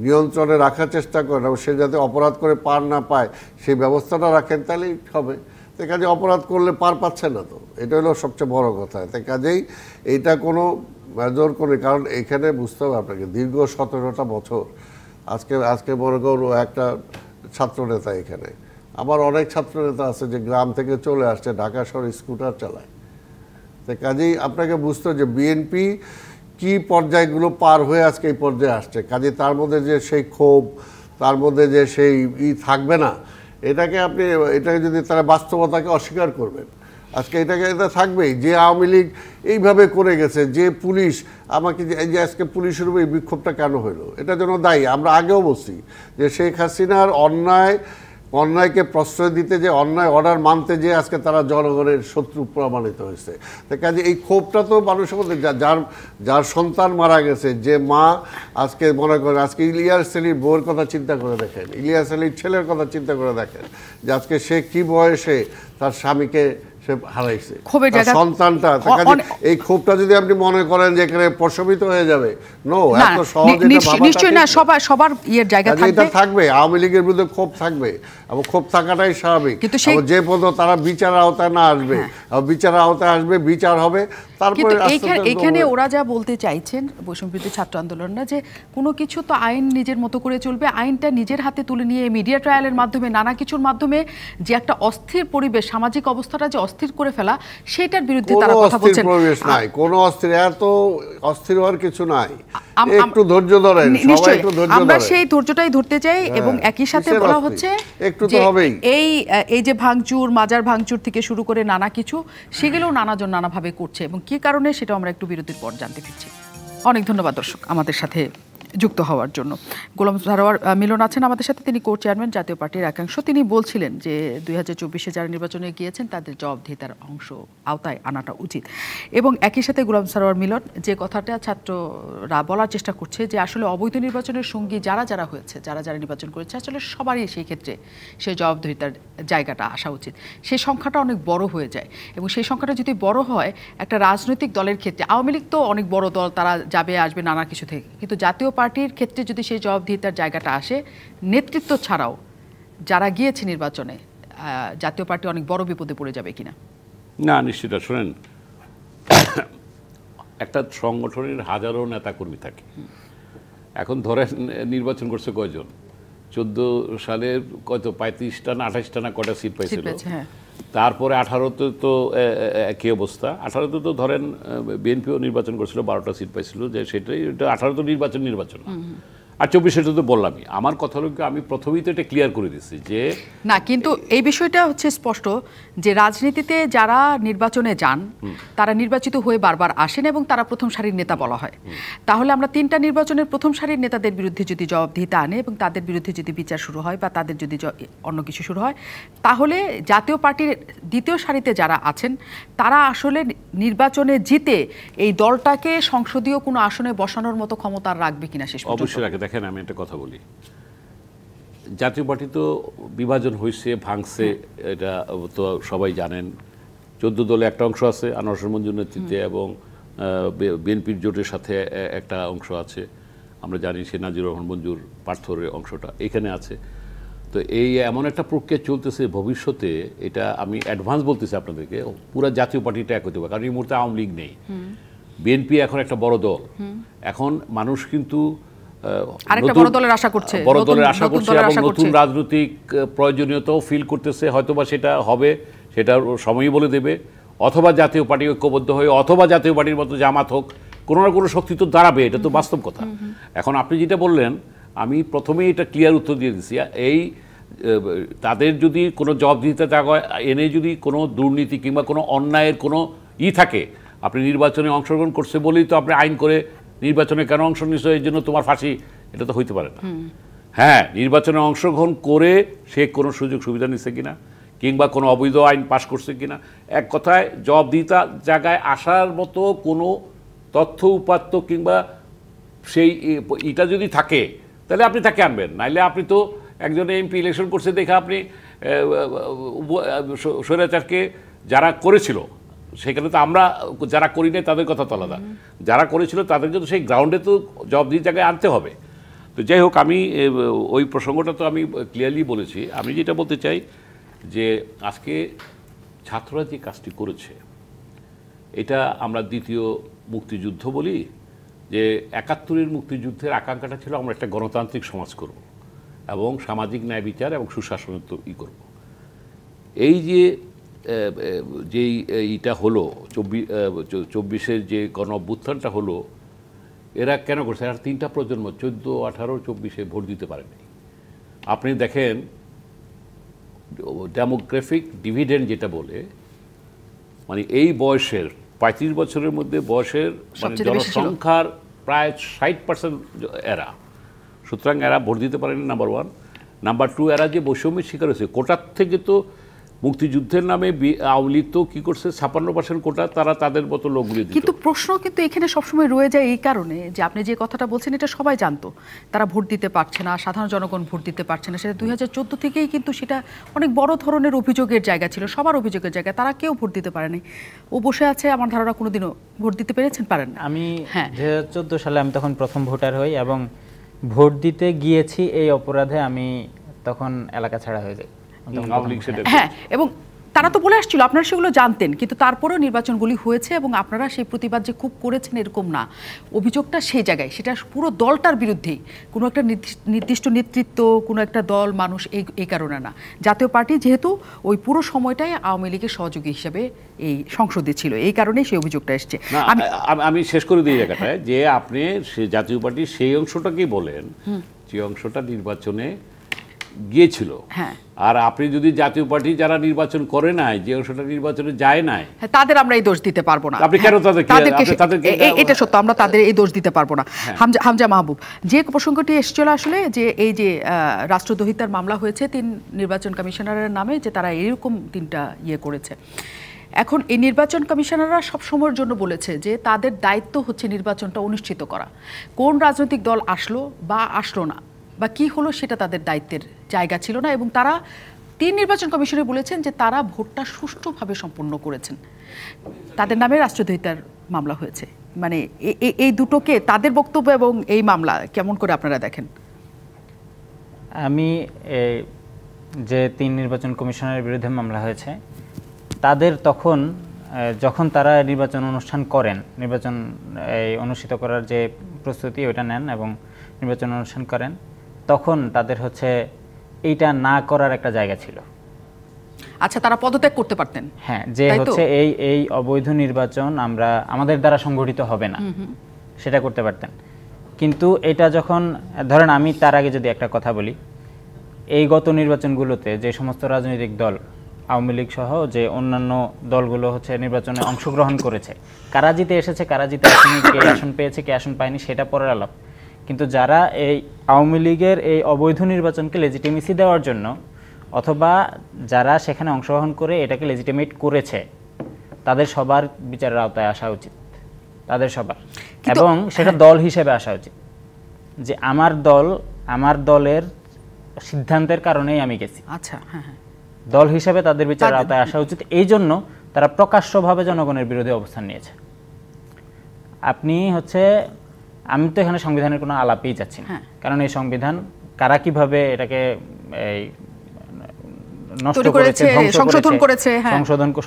D: নিয়ন্ত্রণে রাখার চেষ্টা করেন এবং সে যাতে অপরাধ করে পার না পায় সেই ব্যবস্থাটা রাখেন, তাহলেই হবে। তো কাজে অপরাধ করলে পার পাচ্ছে না, তো এটা হলো সবচেয়ে বড় কথা। তো কাজেই এইটা কোনো মেজর করে, কারণ এখানে বুঝতে হবে আপনাকে দীর্ঘ 17টা বছর, আজকে মনে করো একটা ছাত্রনেতা, এখানে আমার অনেক ছাত্রনেতা আছে যে গ্রাম থেকে চলে আসছে, ঢাকা শহরে স্কুটার চালায়। তো কাজেই আপনাকে বুঝতে হবে যে বিএনপি কি পর্যায়গুলো পার হয়ে আজকে এই পর্যায়ে আসছে। কাজে তার মধ্যে যে সেই ক্ষোভ, তার মধ্যে যে সেই থাকবে না, এটাকে যদি তারা বাস্তবতাকে অস্বীকার করবেন, আজকে এটা থাকবেই। যে আওয়ামী লীগ এইভাবে করে গেছে, যে পুলিশ আমাকে যে আজকে পুলিশের উপর এই বিক্ষোভটা কেন হইলো, এটার জন্য দায়ী। আমরা আগেও বলছি যে শেখ হাসিনার অন্যায়কে প্রশ্রয় দিতে, যে অন্যায় অর্ডার মানতে, যে আজকে তারা জনগণের শত্রু প্রমাণিত হয়েছে। তাই কাজে এই ক্ষোভটা তো মানুষের মধ্যে, যার সন্তান মারা গেছে, যে মা আজকে মনে করেন, আজকে ইলিয়াস আলীর বউয়ের কথা চিন্তা করে দেখেন, ইলিয়াস আলীর ছেলের কথা চিন্তা করে দেখেন, যে আজকে সে কি বয়সে তার স্বামীকে সে হারাইছে, সন্তানটা। এই ক্ষোভটা যদি আপনি মনে করেন যে এখানে প্রশমিত হয়ে যাবে, নো, এত সহজে
A: নিশ্চয়ই না। সবার ইয়ের জায়গা
D: থাকবে, আওয়ামী লীগের বিরুদ্ধে ক্ষোভ থাকবে এবং ক্ষোভ থাকাটাই স্বাভাবিক। যে পর্যন্ত তারা বিচার আওতায় না আসবে, বিচার আওতায় আসবে, বিচার হবে, তারপরে
A: এখানে ওরা যা বলতে চাইছেন বৈষম্যবিরোধী ছাত্র আন্দোলনরা, যে কোনো কিছু তো আইন নিজের মতো করে চলবে, আইনটা নিজের হাতে তুলে নিয়ে মিডিয়া ট্রায়ালের মাধ্যমে, নানা কিছুর মাধ্যমে যে একটা অস্থির পরিবেশ, সামাজিক অবস্থাটা যে অস্থির করে ফেলা, সেটার বিরুদ্ধে তারা কথা বলছেন।
D: পরিবেশ নাই, কোনো এত অস্থির হওয়ার কিছু নাই, একটু ধৈর্য ধরেন, সবাই একটু ধৈর্য ধরেন।
A: আমরা সেই ধৈর্যটাই ধরতে চাই। এবং একই সাথে বলা হচ্ছে যে এই যে ভাঙচুর, মাজার ভাঙচুর থেকে শুরু করে নানা কিছু, সেগুলোও নানাজন নানাভাবে করছে, এবং কি কারণে সেটা আমরা একটু বিরতির পর জানতে পারছি। অনেক ধন্যবাদ দর্শক আমাদের সাথে যুক্ত হওয়ার জন্য। গোলাম সারোয়ার মিলন আছেন আমাদের সাথে, তিনি কো চেয়ারম্যান জাতীয় পার্টির একাংশ। তিনি বলছিলেন যে 2024-এ যারা নির্বাচনে গিয়েছেন তাদের জবাবদিহিতার অংশ আওতায় আনাটা উচিত। এবং একই সাথে গোলাম সারোয়ার মিলন যে কথাটা ছাত্ররা বলার চেষ্টা করছে যে আসলে অবৈধ নির্বাচনের সঙ্গী যারা যারা হয়েছে, যারা যারা নির্বাচন করেছে, আসলে সবারই সেই ক্ষেত্রে সেই জবাবদিহিতার জায়গাটা আসা উচিত। সেই সংখ্যাটা অনেক বড় হয়ে যায় এবং সেই সংখ্যাটা যদি বড় হয় একটা রাজনৈতিক দলের ক্ষেত্রে, আওয়ামী লীগ তো অনেক বড় দল, তারা যাবে আসবে নানা কিছু থেকে, কিন্তু জাতীয় পার্টির ক্ষেত্রে যদি সেই জবাবদিহিতার জায়গাটা আসে, নেতৃত্ব ছাড়াও যারা গিয়েছে নির্বাচনে, জাতীয় পার্টি অনেক বড় বিপদে পড়ে যাবে কিনা?
B: না, নিশ্চিত। শুনেন, একটা সংগঠনের হাজারো নেতাকর্মী থাকে। এখন ধরেন নির্বাচন করছে কয়জন? 14 সালের কত 35টা না 28টা না কটা সিট পাইছিল, তারপরে 18তে তো একই অবস্থা। 18তে তো ধরেন বিএনপিও নির্বাচন করছিল, 12টা সিট পাইছিল, যে সেটাই 18 তো নির্বাচন আর 24-এ তো বললামই। আমার কথা হলো আমি প্রথমেই তো এটা ক্লিয়ার করে দিচ্ছি যে
A: না, কিন্তু এই বিষয়টা হচ্ছে স্পষ্ট যে রাজনীতিতে যারা নির্বাচনে যান তারা নির্বাচিত হয়ে বারবার আসেন এবং তারা প্রথম সারির নেতা বলা হয়। তাহলে আমরা 3টা নির্বাচনের প্রথম সারির নেতাদের বিরুদ্ধে যদি জবাবদিহিতা আনে এবং তাদের বিরুদ্ধে যদি বিচার শুরু হয় বা তাদের যদি অন্য কিছু শুরু হয়, তাহলে জাতীয় পার্টির দ্বিতীয় সারিতে যারা আছেন তারা আসলে নির্বাচনে জিতে এই দলটাকে সংসদীয় কোনো আসনে বসানোর মতো ক্ষমতা রাখবে কিনা শেষ পর্যন্ত।
B: অবশ্যই রাখে। দেখেন, আমি একটা কথা বলি, জাতীয় পার্টি তো বিভাজন হয়েছে, ভাঙছে, এটা তো সবাই জানেন। 14 দলে একটা অংশ আছে আনোয়ার হোসেন মঞ্জুর নেতৃত্বে এবং বিএনপির জোটের সাথে একটা অংশ আছে, আমরা জানি সে নাজির রহমান মঞ্জুর পার্থর অংশটা এখানে আছে। তো এই এমন একটা প্রক্রিয়া চলতেছে, ভবিষ্যতে এটা আমি অ্যাডভান্স বলতেছি আপনাদেরকে, পুরো জাতীয় পার্টিটা এক হতে হবে। কারণ এই মুহূর্তে আওয়ামী লীগ নেই, বিএনপি এখন একটা বড় দল। এখন মানুষ কিন্তু
A: বড় দলের আশা করছে
B: এবং নতুন রাজনৈতিক প্রয়োজনীয়তাও ফিল করতেছে। হয়তোবা সেটা হবে, সেটা সময়ই বলে দেবে। অথবা জাতীয় পার্টি ঐক্যবদ্ধ হয়ে, অথবা জাতীয় পার্টির মতো জামাত হোক, কোনো না কোনো শক্তি তো দাঁড়াবে, এটা তো বাস্তব কথা। এখন আপনি যেটা বললেন, আমি প্রথমেই এটা ক্লিয়ার উত্তর দিয়ে দিচ্ছি। এই তাদের যদি কোনো জবাবদিহিতা জায়গায় এনে যদি কোনো দুর্নীতি কিংবা কোনো অন্যায়ের কোনো থাকে, আপনি নির্বাচনে অংশগ্রহণ করছে বলেই তো আপনি আইন করে নির্বাচনে কেন অংশ নিচ্ছে এই জন্য তোমার ফাঁসি, এটা তো হইতে পারে না। হ্যাঁ, নির্বাচনে অংশগ্রহণ করে সে কোনো সুযোগ সুবিধা নিচ্ছে কিনা কিংবা কোনো অবৈধ আইন পাশ করছে কিনা, এক কথায় জবাবদিহিতা জায়গায় আসার মতো কোনো তথ্য উপাত্ত কিংবা সেই এটা যদি থাকে তাহলে আপনি তাকে আনবেন। নাইলে আপনি তো একজন এমপি ইলেকশন করছে দেখে আপনি স্বৈরাচারকে যারা করেছিল, সেখানে তো আমরা যারা করি নাই তাদের কথা তো আলাদা, যারা করেছিল তাদেরকে তো সেই গ্রাউন্ডে তো জবাবদিহির জায়গায় আনতে হবে। তো যাই হোক, আমি ওই প্রসঙ্গটা তো আমি ক্লিয়ারলি বলেছি। আমি যেটা বলতে চাই যে আজকে ছাত্ররা যে কাজটি করেছে, এটা আমরা দ্বিতীয় মুক্তিযুদ্ধ বলি, যে 71-এর মুক্তিযুদ্ধের আকাঙ্ক্ষাটা ছিল আমরা একটা গণতান্ত্রিক সমাজ করব এবং সামাজিক ন্যায় বিচার এবং সুশাসনের তো করব। এই যে যেই এইটা হলো 24-এর যে গণ অভ্যুত্থানটা হলো, এরা কেন করছে? এরা 3টা প্রজন্ম 14, 18, 24-এ ভোট দিতে পারেনি। আপনি দেখেন ডেমোগ্রাফিক ডিভিডেন্ড যেটা বলে, মানে এই বয়সের 35 বছরের মধ্যে বয়সের মানে জনসংখ্যার প্রায় 60% এরা, সুতরাং এরা ভোট দিতে পারেনি, নাম্বার 1। নাম্বার 2, এরা যে বৈষম্যের শিকার হয়েছে, কোটার থেকে তো মুক্তিযুদ্ধের নামে আওয়ামী লীগ তো কি করছে, 56% কোটা তারা তাদের মতো লোকগুলি দিত।
A: কিন্তু প্রশ্ন কিন্তু এখানে সবসময় রয়ে যায় এই কারণে যে আপনি যে কথাটা বলছেন এটা সবাই জানতো, তারা ভোট দিতে পারছে না, সাধারণ জনগণ ভোট দিতে পারছে না। সেটা 2014 থেকেই কিন্তু সেটা অনেক বড় ধরনের অভিযোগের জায়গা ছিল, সবার অভিযোগের জায়গা। তারা কেউ ভোট দিতে পারেনি। ও বসে আছে, আমার ধারণা কোনোদিনও ভোট দিতে পেরেছেন? পারেন না।
C: আমি 2014 সালে আমি তখন প্রথম ভোটার হই এবং ভোট দিতে গিয়েছি এই অপরাধে আমি তখন এলাকা ছাড়া হয়ে যাই।
A: হ্যাঁ, এবং তারা তো বলে আসছিল, আপনারা সেগুলো জানতেন, কিন্তু তারপরেও নির্বাচনগুলি হয়েছে এবং আপনারা সেই প্রতিবাদ যে খুব করেছেন এরকম না। অভিযোগটা সেই জায়গায়, সেটা পুরো দলটার বিরুদ্ধেই, কোনো একটা নির্দিষ্ট নেতৃত্ব, কোনো একটা দল, মানুষ, এই কারণে না। জাতীয় পার্টি যেহেতু ওই পুরো সময়টাই আওয়ামী লীগের সহযোগী হিসেবে এই সংসদে ছিল, এই কারণেই সেই অভিযোগটা এসছে।
B: আমি শেষ করে দিই জায়গাটায় যে আপনি জাতীয় পার্টির সেই অংশটাকেই বলেন যে অংশটা নির্বাচনে গিয়েছিল।
A: হ্যাঁ।
B: আর আপনি যদি জাতীয় পার্টি যারা নির্বাচন করে নাই, যে অংশটা নির্বাচনে যায় নাই,
A: তাদের আমরা এই দোষ দিতে পারবো না।
B: আপনি কেন তাদেরকে
A: এটা সত্য, আমরা তাদের এই দোষ দিতে পারবো না। হামজা মাহবুব, যে প্রসঙ্গটি এসেছিল আসলে যে এই যে রাষ্ট্রদ্রোহিতার মামলা হয়েছে 3 নির্বাচন কমিশনারের নামে, যে তারা এরকম 3টা করেছে। এখন এই নির্বাচন কমিশনাররা সব সময়ের জন্য বলেছে যে তাদের দায়িত্ব হচ্ছে নির্বাচনটা অনুষ্ঠিত করা। কোন রাজনৈতিক দল আসলো বা আসলো না বা কি হলো সেটা তাদের দায়িত্বের জায়গা ছিল না, এবং তারা 3 নির্বাচন কমিশনে বলেছেন যে তারা ভোটটা সুষ্ঠুভাবে সম্পন্ন করেছেন। তাদের নামে রাষ্ট্রদ্রোহিতার মামলা হয়েছে। মানে এই দুটোকে, তাদের বক্তব্য এবং এই মামলা কেমন করে আপনারা দেখেন?
C: আমি যে 3 নির্বাচন কমিশনের বিরুদ্ধে মামলা হয়েছে, তাদের তখন যখন তারা নির্বাচন অনুষ্ঠান করেন, নির্বাচন অনুষ্ঠিত করার যে প্রস্তুতি ওটা নেন এবং নির্বাচন অনুষ্ঠান করেন, তখন তাদের হচ্ছে এইটা না করার একটা জায়গা ছিল।
A: আচ্ছা, তারা পদত্যাগ করতে পারতেন।
C: হ্যাঁ, যে হচ্ছে এই অবৈধ নির্বাচন আমাদের দ্বারা সংগঠিত হবে না, সেটা করতে পারতেন। কিন্তু এটা যখন ধরেন, আমি তার আগে যদি একটা কথা বলি, এই গত নির্বাচনগুলোতে যে সমস্ত রাজনৈতিক দল, আওয়ামী লীগ সহ যে অন্যান্য দলগুলো হচ্ছে নির্বাচনে অংশগ্রহণ করেছে, কারা জিতে এসেছে, কারা জিতে আসেনি, কে আসন পেয়েছে, কে আসন পায়নি, সেটা পরের আলাপ। কিন্তু যারা এই আওয়ামী লীগের এই অবৈধ নির্বাচনকে লেজিটিমেসি দেওয়ার জন্য, অথবা যারা সেখানে অংশগ্রহণ করে এটাকে লেজিটিমেট করেছে, তাদের সবার বিচারের আওতায় আসা উচিত, তাদের সবার। এবং সেটা দল হিসেবে আসা উচিত, যে আমার দলের সিদ্ধান্তের কারণেই আমি গেছি।
A: আচ্ছা, হ্যাঁ হ্যাঁ,
C: দল হিসেবে তাদের বিচারের আওতায় আসা উচিত। এই জন্য তারা প্রকাশ্যভাবে জনগণের বিরুদ্ধে অবস্থান নিয়েছে। আপনি হচ্ছে, আমি তো এখানে সংবিধানের কোনো আলাপেই যাচ্ছি না, কারণ এই সংবিধান কারা কিভাবে এটাকে নষ্ট করেছে,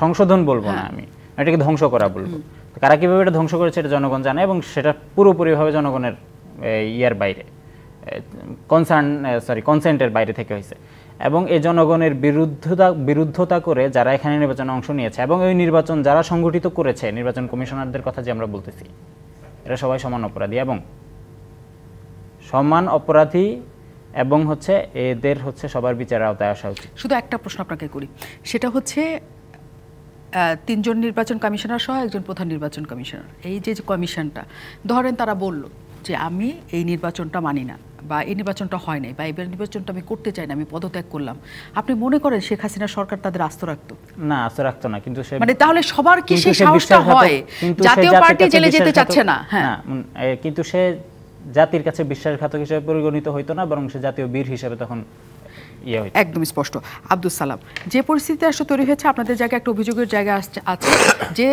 C: সংশোধন বলবো না, আমি এটাকে ধ্বংস করা বলবো। কারা কিভাবে এটা ধ্বংস করেছে এটা জনগণ জানে, এবং সেটা পুরোপুরিভাবে জনগণের ইয়ার বাইরে, কনসেন্টের বাইরে থেকে হয়েছে। এবং এই জনগণের বিরুদ্ধতা করে যারা এখানে নির্বাচনে অংশ নিয়েছে, এবং এই নির্বাচন যারা সংগঠিত করেছে, নির্বাচন কমিশনারদের কথা যে আমরা বলতেছি, এরা সবাই সমান অপরাধী, এবং হচ্ছে এদের হচ্ছে সবার বিচারের আওতায় আসা উচিত।
A: শুধু একটা প্রশ্ন আপনাকে করি, সেটা হচ্ছে 3 জন নির্বাচন কমিশনার সহ একজন প্রধান নির্বাচন কমিশনার, এই যে কমিশনটা, ধরেন তারা বলল যে আমি এই নির্বাচনটা মানি না, বা এই নির্বাচনটা হয় নাই, বা এই নির্বাচনটা আমি করতে চাই না, আমি পদত্যাগ করলাম, আপনি মনে করেন শেখ হাসিনা সরকার তাদের আস্থ রাখতো?
C: না, আস্থ রাখতো না। কিন্তু
A: মানে তাহলে সবার কি সেই সাহসটা হয়? জাতীয় পার্টি জেলে যেতে চাচ্ছে না, হ্যাঁ,
C: কিন্তু সে জাতির কাছে বিশ্বাসঘাতক হিসেবে পরিগণিত হইতো না, বরং সে জাতীয় বীর হিসেবে তখন
A: একদম স্পষ্ট। আব্দুল সালাম, যে পরিস্থিতি আসলে তৈরি হয়েছে, আপনাদের জায়গায় একটা অভিযোগের জায়গা আছে যে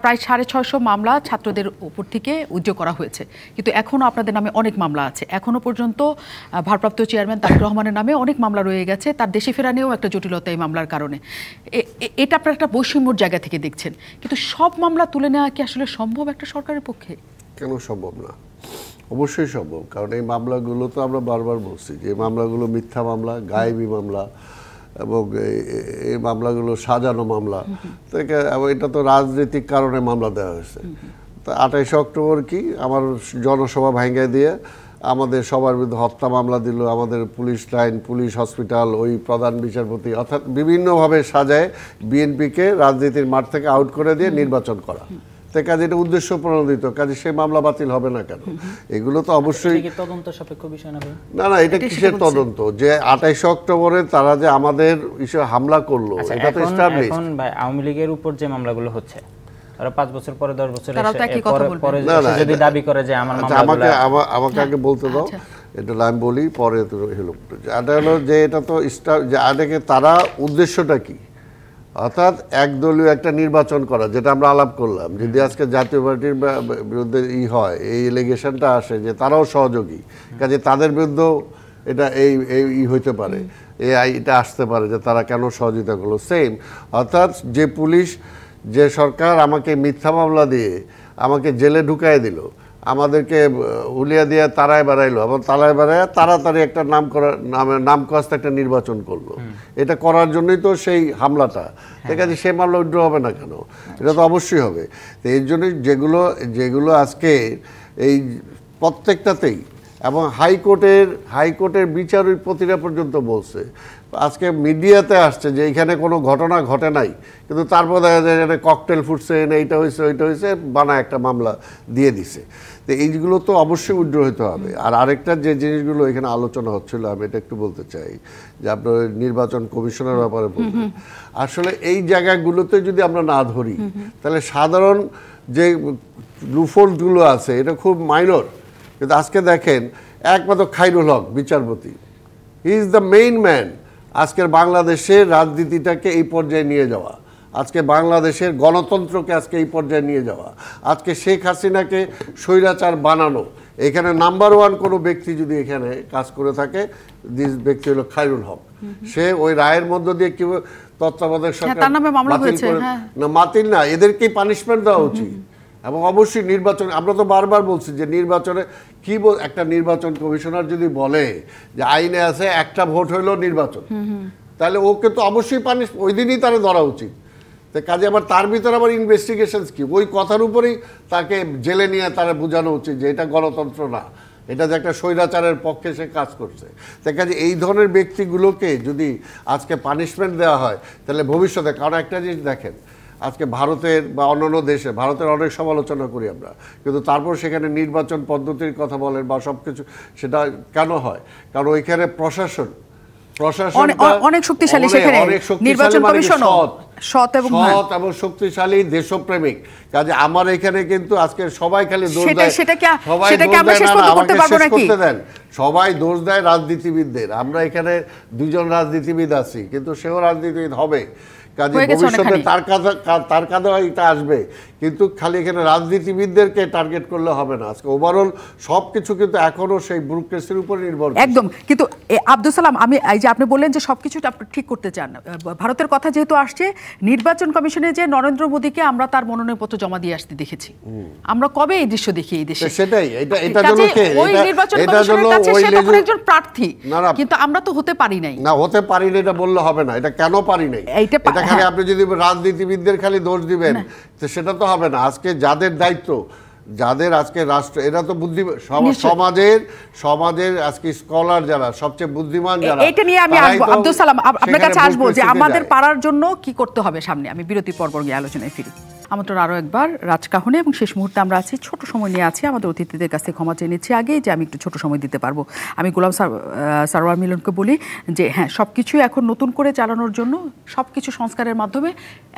A: প্রায় 650 মামলা ছাত্রদের উপর থেকে উজ্জ্ব করা হয়েছে, কিন্তু এখনও আপনাদের নামে অনেক মামলা আছে। এখনও পর্যন্ত ভারপ্রাপ্ত চেয়ারম্যান তারেক রহমানের নামে অনেক মামলা রয়ে গেছে, তার দেশে ফেরা নিয়েও একটা জটিলতা এই মামলার কারণে। এটা আপনারা একটা বৈষম্যর জায়গা থেকে দেখছেন, কিন্তু সব মামলা তুলে নেওয়া কি আসলে সম্ভব একটা সরকারের পক্ষে?
D: কেন সম্ভব না? অবশ্যই সম্ভব, কারণ এই মামলাগুলো তো আমরা বারবার বলছি যে মামলাগুলো মিথ্যা মামলা, গায়েবী মামলা, এবং এই মামলাগুলো সাজানো মামলা। তো এটা তো রাজনৈতিক কারণে মামলা দেওয়া হয়েছে। তা 28 অক্টোবর কি আমার জনসভা ভাঙ্গায় দিয়ে আমাদের সবার বিরুদ্ধে হত্যা মামলা দিল, আমাদের পুলিশ লাইন, পুলিশ হসপিটাল, ওই প্রধান বিচারপতি, অর্থাৎ বিভিন্নভাবে সাজায় বিএনপিকে রাজনীতির মাঠ থেকে আউট করে দিয়ে নির্বাচন করা। তাই কাজে এটা উদ্দেশ্য প্রণোদিত, কাজে সেই মামলা বাতিল হবে না কেন? এগুলো তো অবশ্যই
C: তদন্ত সাপেক্ষ বিষয়
D: না। না, এটা কিসের তদন্ত? যে 28 অক্টোবরে তারা যে আমাদের হামলা করলো, এটা তো এস্টাবলিশ।
C: এখন আওয়ামী লীগের উপর যে মামলাগুলো হচ্ছে, তারা 5 বছর পরে 10 বছর পরে যদি দাবি করে যে আমার মামলাগুলো,
D: আমাকে আগে বলতে দাও, এটা আমি বলি পরে। তো হলো এটা হলো যে এটা তো যে তারা উদ্দেশ্যটা কি, অর্থাৎ একদলীয় একটা নির্বাচন করা, যেটা আমরা আলাপ করলাম। যদি আজকে জাতীয় পার্টির বিরুদ্ধে হয়, এই এলিগেশনটা আসে যে তারাও সহযোগী, কাজে তাদের বিরুদ্ধেও এটা এই হইতে পারে, এটা আসতে পারে যে তারা কেন সহযোগিতা করলো। সেম, অর্থাৎ যে পুলিশ, যে সরকার আমাকে মিথ্যা মামলা দিয়ে আমাকে জেলে ঢুকাই দিল, আমাদেরকে উলিয়া দিয়ে তারায় বেড়াইলো, আবার তারায় বেড়ায় তাড়াতাড়ি একটা নামকাস্ত একটা নির্বাচন করলো। এটা করার জন্যই তো সেই হামলাটা। ঠিক আছে, সে মামলা উইথড্র হবে না কেন? এটা তো অবশ্যই হবে। তো এর জন্যই যেগুলো আজকে এই প্রত্যেকটাতেই এবং হাইকোর্টের বিচারপতিরা পর্যন্ত বলছে, আজকে মিডিয়াতে আসছে যে এখানে কোনো ঘটনা ঘটে নাই, কিন্তু তারপর দেখা যায় এখানে ককটেল ফুটছে, এনে এইটা হয়েছে ওইটা হয়েছে, বানা একটা মামলা দিয়ে দিছে। তো এইগুলো তো অবশ্যই উইথড্র হতে হবে। আর আরেকটা যে জিনিসগুলো এখানে আলোচনা হচ্ছিল, আমি এটা একটু বলতে চাই যে আপনার নির্বাচন কমিশনের ব্যাপারে বলবেন, আসলে এই জায়গাগুলোতে যদি আমরা না ধরি তাহলে সাধারণ যে লুফোল্ডগুলো আছে এটা খুব মাইনর। কিন্তু আজকে দেখেন একমাত্র খায়রুল হক বিচারপতি, he is the main man আজকের বাংলাদেশের রাজনীতিটাকে এই পর্যায়ে নিয়ে যাওয়া, আজকে বাংলাদেশের গণতন্ত্রকে আজকে এই পর্যায়ে নিয়ে যাওয়া, আজকে শেখ হাসিনাকে স্বৈরাচার বানানো। এখানে নাম্বার ওয়ান কোনো ব্যক্তি যদি এখানে কাজ করে থাকে, দিস ব্যক্তি হলো খায়রুল হক। সে ওই রায়ের মধ্য দিয়ে কি তত্ত্বাবধায়ক সরকার বাতিল না, এদেরকেই পানিশমেন্ট দেওয়া উচিত। এবং অবশ্যই নির্বাচন, আমরা তো বারবার বলছি যে নির্বাচনে কি একটা নির্বাচন কমিশনার যদি বলে যে আইনে আছে একটা ভোট হইলো নির্বাচন, তাহলে ওকে তো অবশ্যই ওই দিনই তারা ধরা উচিত। তো কাজে আবার তার ভিতরে আবার ইনভেস্টিগেশন কি, ওই কথার উপরেই তাকে জেলে নিয়ে তারা বোঝানো উচিত যে এটা গণতন্ত্র না, এটা যে একটা স্বৈরাচারের পক্ষে সে কাজ করছে। তাই কাজে এই ধরনের ব্যক্তিগুলোকে যদি আজকে পানিশমেন্ট দেওয়া হয় তাহলে ভবিষ্যতে, কারণ একটা জিনিস দেখেন, আজকে ভারতের বা অন্যান্য দেশে, ভারতের অনেক সমালোচনা করি আমরা, কিন্তু তারপর সেখানে নির্বাচন পদ্ধতির কথা বলেন বা সব কিছু, সেটা কেন হয়? কারণ ওইখানে প্রশাসন
A: অনেক শক্তিশালী, সেখানে নির্বাচন কমিশন সৎ এবং
D: শক্তিশালী, দেশপ্রেমিক। কাজে আমার এখানে কিন্তু আজকে সবাই খালি দোষ দেয়, সবাই দোষ দেয় রাজনীতিবিদদের। আমরা এখানে দুজন রাজনীতিবিদ আছি, কিন্তু সেও রাজনীতিবিদ হবে, কাজে ভবিষ্যতে তার কাঁধে এটা আসবে। কিন্তু খালি এখানে রাজনীতিবিদদেরকে টার্গেট করলে হবে না। আজকে ওভারঅল সবকিছু কিন্তু এখনো সেই ব্যুরোক্রেসির উপর নির্ভর
A: একদম। কিন্তু আব্দুল সালাম, আমি এই যে আপনি বললেন যে সবকিছু আপনি ঠিক করতে চান, ভারতের কথা যেহেতু আসছে, নির্বাচন কমিশনে যে নরেন্দ্র মোদীকে আমরা তার মনোনয়নপত্র জমা দিয়ে আসতে দেখেছি, আমরা কবে এই দৃশ্য দেখি এই দেশে?
D: সেটাই, এটা জন্য
A: ওই নির্বাচন কমিশনের কাছে সে তখন একজন প্রার্থী, কিন্তু আমরা তো হতে পারি নাই।
D: না, হতে পারি না এটা বললে হবে না, এটা কেন পারি নাই, এটা খালি আপনি যদি রাজনীতিবিদদের খালি দোষ দিবেন তো সেটা তো হবে না। আজকে যাদের দায়িত্ব, যাদের আজকে রাষ্ট্র, এরা তো সমাজের আজকে স্কলার যারা, সবচেয়ে বুদ্ধিমান যারা,
A: এটা নিয়ে আমি আব্দুল সালাম আপনার কাছে আসবো যে আমাদের পারার জন্য কি করতে হবে সামনে। আমি বিরতি পর্ব গিয়ে আলোচনায় ফিরি। আমন্ত্রণ আরও একবার রাজকাহনে, এবং শেষ মুহূর্তে আমরা আছি, ছোট সময় নিয়ে আছি। আমাদের অতিথিদের কাছ থেকে ক্ষমা চেয়ে নিচ্ছি আগেই যে আমি একটু ছোট সময় দিতে পারবো। আমি গোলাম সারোয়ার মিলনকে বলি যে হ্যাঁ, সব কিছু এখন নতুন করে চালানোর জন্য সব কিছু সংস্কারের মাধ্যমে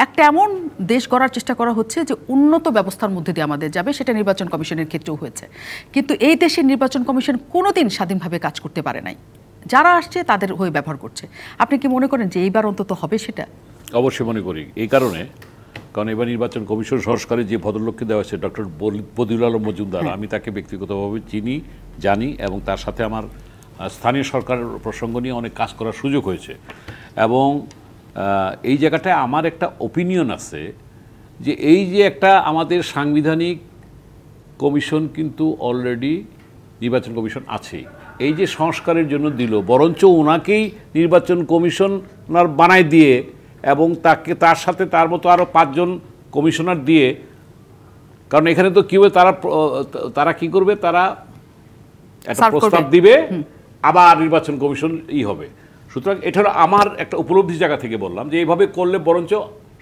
A: একটা এমন দেশ গড়ার চেষ্টা করা হচ্ছে যে উন্নত ব্যবস্থার মধ্যে দিয়ে আমাদের যাবে। সেটা নির্বাচন কমিশনের ক্ষেত্রেও হয়েছে, কিন্তু এই দেশের নির্বাচন কমিশন কোনোদিন স্বাধীনভাবে কাজ করতে পারে নাই, যারা আসছে তাদের হয়ে ব্যবহার করছে। আপনি কি মনে করেন যে এইবার অন্তত হবে সেটা?
B: অবশ্যই মনে করি, এই কারণ এবার নির্বাচন কমিশন সংস্কারে যে ভদ্রলোককে দেওয়া হয়েছে ডক্টর বদিউল আলম মজুমদার, আমি তাকে ব্যক্তিগতভাবে চিনি, জানি, এবং তার সাথে আমার স্থানীয় সরকার প্রসঙ্গ নিয়ে অনেক কাজ করার সুযোগ হয়েছে। এবং এই জায়গাটায় আমার একটা ওপিনিয়ন আছে যে এই যে একটা আমাদের সাংবিধানিক কমিশন কিন্তু অলরেডি নির্বাচন কমিশন আছেই, এই যে সংস্কারের জন্য দিল, বরঞ্চ ওনাকেই নির্বাচন কমিশনার বানায় দিয়ে এবং তার সাথে তার মতো আরও 5 জন কমিশনার দিয়ে, কারণ এখানে তো কী হবে, তারা কি করবে, তারা একটা প্রস্তাব দিবে, আবার নির্বাচন কমিশন হবে। সুতরাং এটা আমার একটা উপলব্ধি জায়গা থেকে বললাম যে এইভাবে করলে বরঞ্চ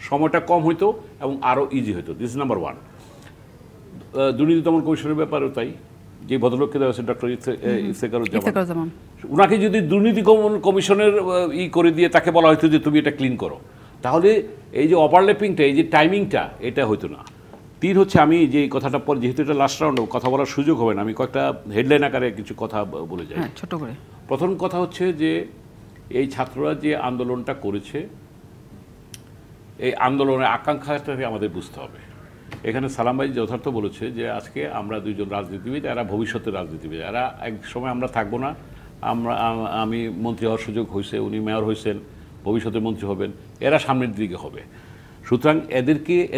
B: সময়টা কম হইতো এবং আরও ইজি হইতো। This number 1। দুর্নীতি দমন কমিশনের ব্যাপারেও তাই, যে ভদ্রলোককে দেওয়া হয়েছে ডক্টর ইফতেখারুজ্জামান, ওনাকে যদি দুর্নীতি দমন কমিশনের করে দিয়ে তাকে বলা হয়তো যে তুমি এটা ক্লিন করো, তাহলে এই যে ওভারল্যাপিংটা, এই যে টাইমিংটা, এটা হতো না। 3 হচ্ছে, আমি যে কথাটা পর, যেহেতু এটা লাস্ট রাউন্ড কথা বলার সুযোগ হবে না, আমি কয়েকটা হেডলাইন আকারে কিছু কথা বলে যাই
A: ছোট করে।
B: প্রথম কথা হচ্ছে যে এই ছাত্ররা যে আন্দোলনটা করেছে, এই আন্দোলনের আকাঙ্ক্ষাটাকে আমাদের বুঝতে হবে। এখানে সালাম ভাই যথার্থ বলেছে যে আজকে আমরা 2 জন রাজনীতিবিদ, এরা ভবিষ্যতের রাজনীতিবিদ, এরা এক সময় আমরা থাকবো না, আমি মন্ত্রী হওয়ার সুযোগ হয়েছে, উনি মেয়র হয়েছেন, ভবিষ্যতে মন্ত্রী হবেন, এরা সামনের দিকে হবে। সুতরাং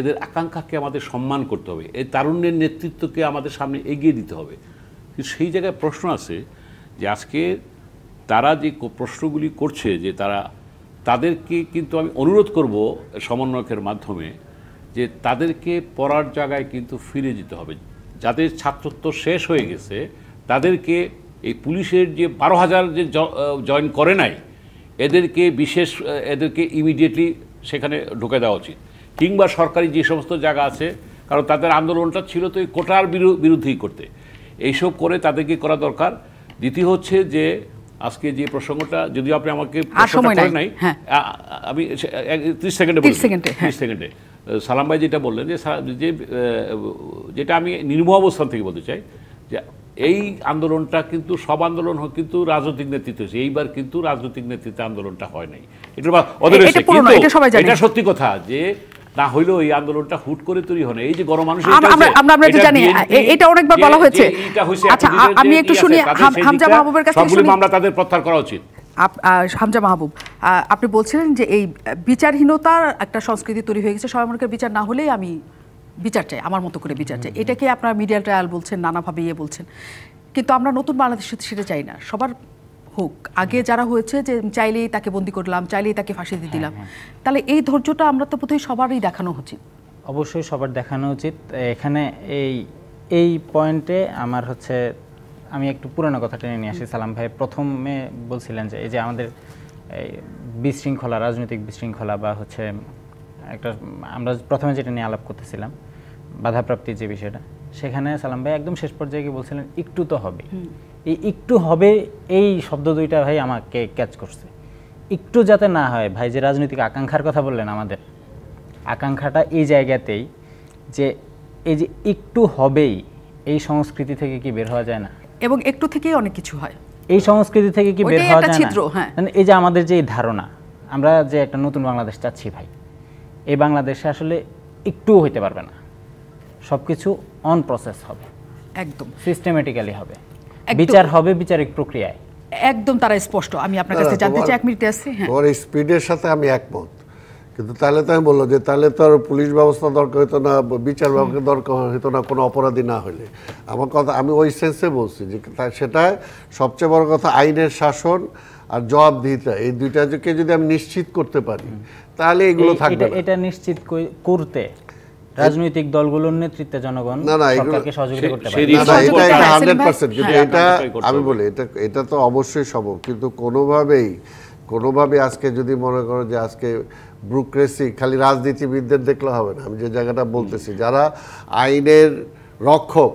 B: এদের আকাঙ্ক্ষাকে আমাদের সম্মান করতে হবে, এই তারুণ্যের নেতৃত্বকে আমাদের সামনে এগিয়ে দিতে হবে। কিন্তু সেই জায়গায় প্রশ্ন আছে যে আজকে তারা যে প্রশ্নগুলি করছে, যে তাদেরকে কিন্তু আমি অনুরোধ করব সমন্বয়কের মাধ্যমে যে তাদেরকে পড়ার জায়গায় কিন্তু ফিরে যেতে হবে। যাদের ছাত্রত্ব শেষ হয়ে গেছে তাদেরকে এই পুলিশের যে 12,000 যে জয়েন করে নাই এদেরকে ইমিডিয়েটলি সেখানে ঢুকে দেওয়া উচিত, কিংবা সরকারি যে সমস্ত জায়গা আছে, কারণ তাদের আন্দোলনটা ছিল তো এই কোটার বিরুদ্ধেই করতে, এইসব করে তাদেরকে করা দরকার। দ্বিতীয় হচ্ছে যে আজকে যে প্রসঙ্গটা, যদিও আপনি আমাকে নাই, আমি 30 সেকেন্ডে 30 সেকেন্ডে সালাম ভাই যেটা বললেন যে যেটা আমি নির্মোহ অবস্থান থেকে বলতে চাই যে এই আন্দোলনটা কিন্তু সব আন্দোলন কিন্তু রাজনৈতিক নেতৃত্ব হয়েছে, এইবার কিন্তু রাজনৈতিক নেতৃত্বে আন্দোলনটা হয় নাই। এটা সত্যি কথা যে না হইলেও এই আন্দোলনটা হুট করে তৈরি হয় না। এই যে গণমানুষ
A: এটা অনেকবার বলা হয়েছে। আচ্ছা, আমি একটু শুনি হামজা মাহবুবের কাছে শুনি।
B: আমরা তাদের প্রত্যাহার করা উচিত।
A: হামজা মাহবুব, আপনি বলছিলেন যে এই বিচারহীনতার একটা সংস্কৃতি তৈরি হয়ে গেছে, সবাই মনে করে বিচার না হলেই আমি বিচার চাই, আমার মতো করে বিচার চাই। এটাকে আপনারা মিডিয়াল ট্রায়াল বলছেন, নানাভাবে বলছেন, কিন্তু আমরা নতুন বাংলাদেশে সেটা চাই না। সবার হোক, আগে যারা হয়েছে যে চাইলেই তাকে বন্দি করলাম, চাইলেই তাকে ফাঁসি দিয়ে দিলাম, তাহলে এই ধৈর্যটা আমরা তো প্রথমে সবারই দেখানো উচিত।
C: অবশ্যই সবার দেখানো উচিত। এখানে এই পয়েন্টে আমার হচ্ছে আমি একটু পুরনো কথাটা নিয়ে আসি। সালাম ভাই প্রথমে বলছিলেন যে এই যে আমাদের এই বিশৃঙ্খলা, রাজনৈতিক বিশৃঙ্খলা বা হচ্ছে একটা, আমরা প্রথমে যেটা নিয়ে আলাপ করতেছিলাম বাধাপ্রাপ্তির যে বিষয়টা, সেখানে সালাম ভাই একদম শেষ পর্যায়ে গিয়ে বলছিলেন একটু তো হবে। এই একটু হবে এই শব্দ দুইটা ভাই আমাকে ক্যাচ করছে। একটু যাতে না হয় ভাই, যে রাজনৈতিক আকাঙ্ক্ষার কথা বললেন, আমাদের আকাঙ্ক্ষাটা এই জায়গাতেই যে এই যে একটু হবেই, এই সংস্কৃতি থেকে কি বের হওয়া যায় না?
A: এবং একটু থেকেই অনেক কিছু হয়।
C: এই সংস্কৃতি থেকে কি বের হওয়া যায় না? এই যে আমাদের যে ধারণা, আমরা যে একটা নতুন বাংলাদেশ চাচ্ছি ভাই, এই বাংলাদেশে আসলে একটুও হইতে পারবে না। সবকিছু অন প্রসেস হবে, একদম সিস্টেমেটিক্যালি হবে, বিচার হবে বিচারিক প্রক্রিয়ায়,
A: একদম তারা স্পষ্ট। আমি আপনার কাছে জানতে চাই, 1 মিনিট আছে।
D: ওর স্পিডের সাথে আমি একমত, কিন্তু তাহলে তো আমি বললো যে তাহলে তো আর পুলিশ ব্যবস্থা দরকার হতো না, বিচার ব্যবস্থা দরকার হতো না কোনো অপরাধী না হলে। আমার কথা আমি ওই সেন্সে বলছি যে সেটা সবচেয়ে বড় কথা আইনের শাসন আর জবাবদিহিতা, এই দুইটাকে যদি আমি নিশ্চিত করতে পারি তাহলে এগুলো থাকবে না।
C: এটা নিশ্চিত করতে রাজনৈতিক দলগুলোর নেতৃত্বে জনগণ সরকারকে সহযোগিতা করতে পারে।
D: এটা 100%, কিন্তু এটা আমি বলি এটা তো অবশ্যই সম্ভব, কিন্তু কোনোভাবেই আজকে যদি মনে করো যে আজকে ব্যুরোক্রেসি খালি রাজনীতিবিদদের দেখলে হবে না। আমি যে জায়গাটা বলতেছি, যারা আইনের রক্ষক,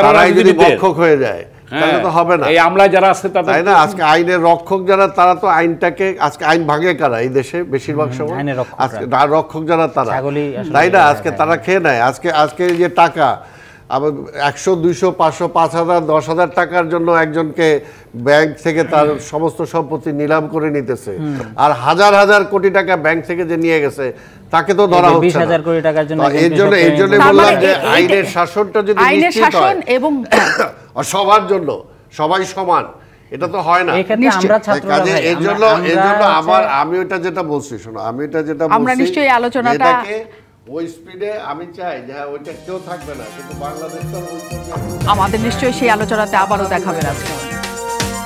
B: তারাই যদি
D: রক্ষক হয়ে যায় তাহলে তো হবে না।
B: এই আমলায় যারা আছে
D: তাই না, আজকে আইনের রক্ষক যারা, তারা তো আইনটাকে, আজকে আইন ভাঙে কারা এই দেশে বেশিরভাগ সময়? আজকে রক্ষক যারা তারা, তাই না, আজকে তারা খেয়ে নেয়। আজকে যে টাকা 100, 200, 500, 5,000, 10,000 টাকার জন্য একজনকে ব্যাংক থেকে তার সমস্ত সম্পত্তি নিলাম করে নিতেছে, আর হাজার হাজার কোটি টাকা ব্যাংক থেকে যে নিয়ে গেছে তাকে তো ধরা হচ্ছে
C: 20,000 কোটি টাকার জন্য।
D: এর জন্য বললাম যে আইনের শাসনটা যদি নিশ্চিত হয় এবং সবার জন্য, সবাই সমান, এটা তো হয় না। এর জন্য আমি ওটা যেটা বলছি, শোনো, আমি এটা যেটা বলছি,
A: আমরা নিশ্চয়ই আলোচনাটা
D: ওই স্পিডে আমি চাই যে ওইটা কেউ থাকবে না, কিন্তু বাংলাদেশ তো
A: আমাদের নিশ্চয়ই সেই আলোচনাতে আবারও দেখাবে আজকে।